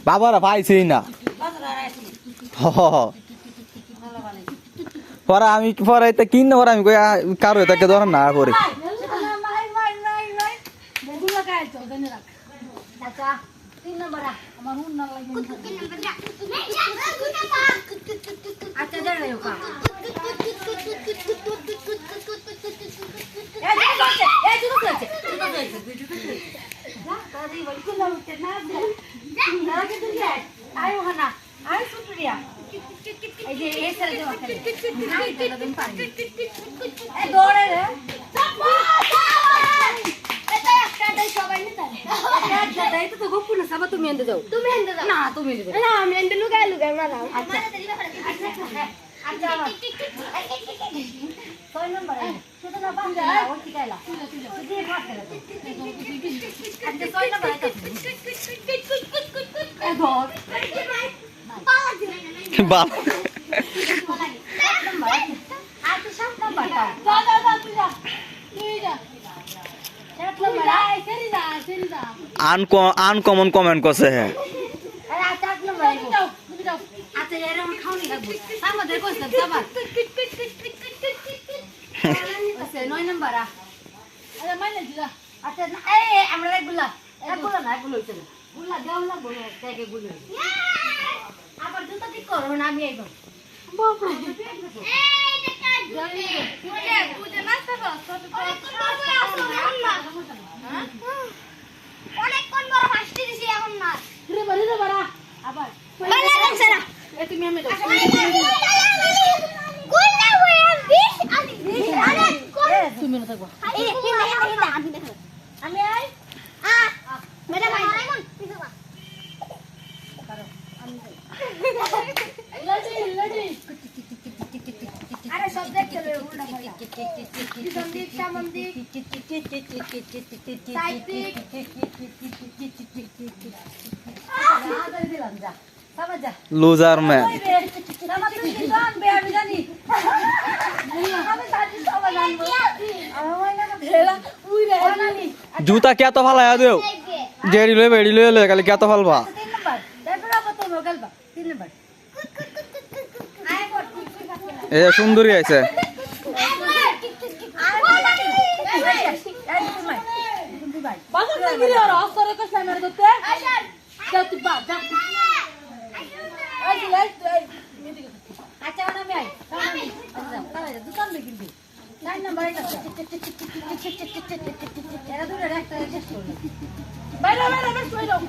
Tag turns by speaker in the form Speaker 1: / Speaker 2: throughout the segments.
Speaker 1: বাবারা পাইছেই না পরে আমি পরে কিনে পরে আমি কারো এটাকে ধর না পরে
Speaker 2: তুমি এনে যাও না তুমি না আমি এনে লুকাই লুকাই মারাম আচ্ছা আচ্ছা ছয় নম্বর ছোট না পাঁচ না ওই ঠিকাইলা তুই ভাত খেলা আচ্ছা ছয় নম্বর এ ধর পালা দিই
Speaker 1: বাপ
Speaker 2: আর তো সাত নম্বর যা তুই যা সাত নম্বর আয় সেরি যা
Speaker 1: আনকমন কমেন্ট করছে হ্যাঁ
Speaker 2: আরে আট নম্বর আচ্ছা এরকম খাওনি লাগবে আমাদের কইছ যাবা আচ্ছা 9 নম্বর আরে মাইনে দিলা আচ্ছা এই আমরা একগুলা না এগুলো হইছে না গুলা দাও না বলে থেকে গুলো আবার জুতা ঠিক করো না আমি আইব বাবা এই দেখা জলদি বুঝে না সব অনেক কোন বড় ফাস্টি দিছি এখন না রে বাড়া আবার বালা লাগছে না এ তুমি আমি দাও কোন না হই 20 আমি 20 আরে তুমি না থাকবা আমি দেখো আমি আই ম্যাডাম আই পিছে বা করো আমি লজি আরে সব দেখতে রে উল্টা পাল্টা সন্দীপ সামন্দিপ সাইপিক দিলাম যা সমঝা
Speaker 1: লুজার ম্যান জুতা কে তো ফালায়া দেও জেডি লই বেডি লই খালি কে তো ফালবা এ সুন্দরী আইছে
Speaker 2: আচ্ছা আমি আই দোকান দেখি 9 নম্বর এরা দূরে একটা শেষ করো বাইরে সই দাও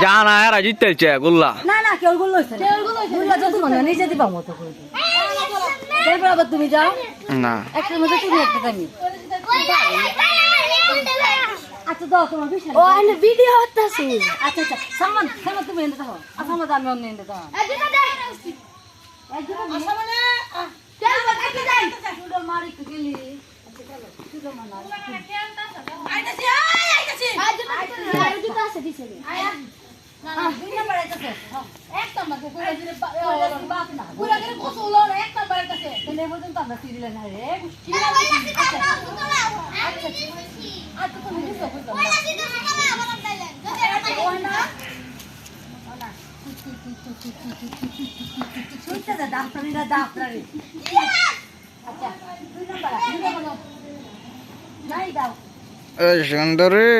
Speaker 1: জানা এরা জিততেছে গুল্লা
Speaker 2: না না কেউ গুলো হইছে না গুলো যত মনে নিজে দিবা মত করে এরপর আবার তুমি যাও
Speaker 1: না
Speaker 2: একটার মধ্যে তুমি একটা টাইমি আচ্ছা দাও তোমার বিষয় ও আমি ভিডিও হতাছি আচ্ছা আচ্ছা সামান তুমি এনে দাও সামান আমি অন্য এনে দাও একজন দে একজন সামানে তেল বাকি যাই শুধু মারি তো গেলি আচ্ছা চলো শুধু মানা আইতাছি আইতাছি আছে দিছে আয়া না 2 নম্বর আইতাছে এক নম্বর পুরো দিনে বাপ না পুরো করে কত হলো এক নম্বর আইতাছে তাহলে পর্যন্ত আমরা সিরিয়াল না রে কি আচ্ছা আচ্ছা তুমি দিছো বুঝছো ওলা দিছো না আবার আপনাইলেন ওই না ওনা শুনতে দা ডাক্তারিরা ডাক্তারি আচ্ছা 2 নম্বর নাই দাও
Speaker 1: এই সুন্দরী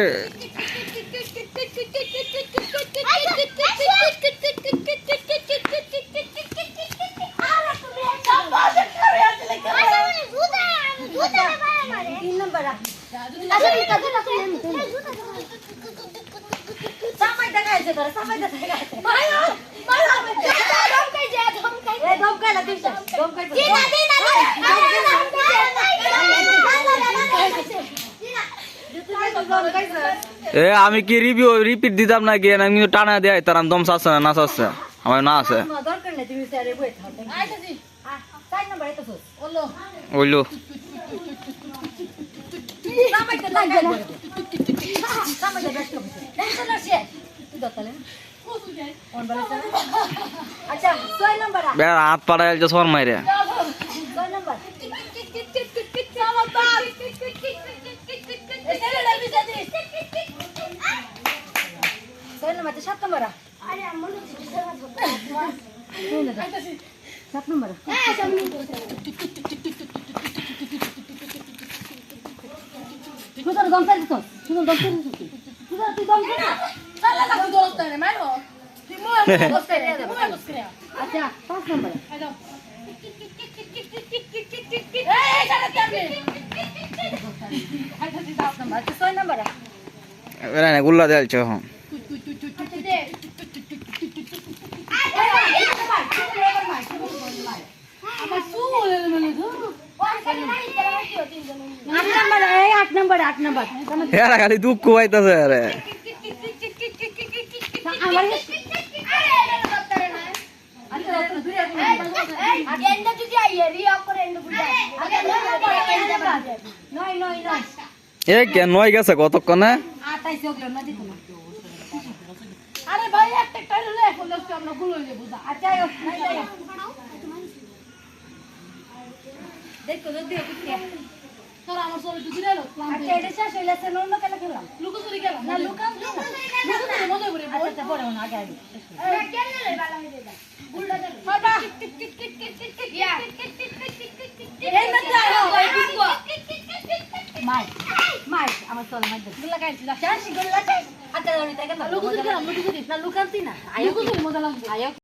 Speaker 2: জামাই দেখাই আছে তোরা সামাই দে মায়ো ধমকাই যা ধমকাই এ ধমকাই না দিছ ধমকাই দি না
Speaker 1: এ আমি কি রিপিট দিতাম না কি আমি কিন্তু টানা দেয় তার দম চাচ্ছে না চাচ্ছে আমার না আছে
Speaker 2: দরকার নেই তুমি স্যারে বই থাও আইতাছি 4 নাম্বার আইতাছস ওলো
Speaker 1: ওইলো
Speaker 2: সামাই দে লাগবে না সামাই দে বেস্ট হবে টেনশন আছে তুই দতালে কোন বলে আচ্ছা 6 নাম্বার
Speaker 1: বেড়া হাত পাড়ায় যে সর মাইরে
Speaker 2: 6 নাম্বার সামাই বাপ এসে লাগি যাদি 6 নাম্বার 7 নাম্বার আরে আমন আইতাছি 7 নাম্বার হ্যাঁ সামনে তুই দম চালিস তুই দম চালিস তুই দম না চালা লাগু দম তারে মারো তুই মোয়া বস করে দে মোয়া বস করে আচ্ছা 5 নাম্বার আই দাও এই চালা করবে আচ্ছা 10 নাম্বার আচ্ছা 6 নাম্বার
Speaker 1: বেড়া না গুল্লা দেলছে হ্যাঁ
Speaker 2: দে আমার সুল মানে ধরো 8 নাম্বার
Speaker 1: এরা খালি দুঃখ পাইতেছে আরে
Speaker 2: আমার
Speaker 1: এ কেন নয় গেছে কতক্ষণে
Speaker 2: আরে ভাই একটা টাইলে এখন আমরা গুলো হইলে বুঝা আচ্ছা দেখো দেখো তোর আমার সরে দুই দিন এলো আচ্ছা এটা শেষ হইলে সে অন্য কেন খেলাম লুকোচুরি খেলাম না লুকাম লুকোচুরি মজা করে আচ্ছা পড়ে না আগে আগে কেন রে বালা হয়ে যায় বুলডা দে বাবা ইয়া এই মত আও এই বিকো মাই মাই আমার সরে মাই দে লাগাইছিল শাসি গল্লা আচ্ছা আমি তাকে লুকোচুরি খেলাম লুকোচুরি না লুকান্তি না আয়ো লুকোচুরি মজা লাগবে আয়ো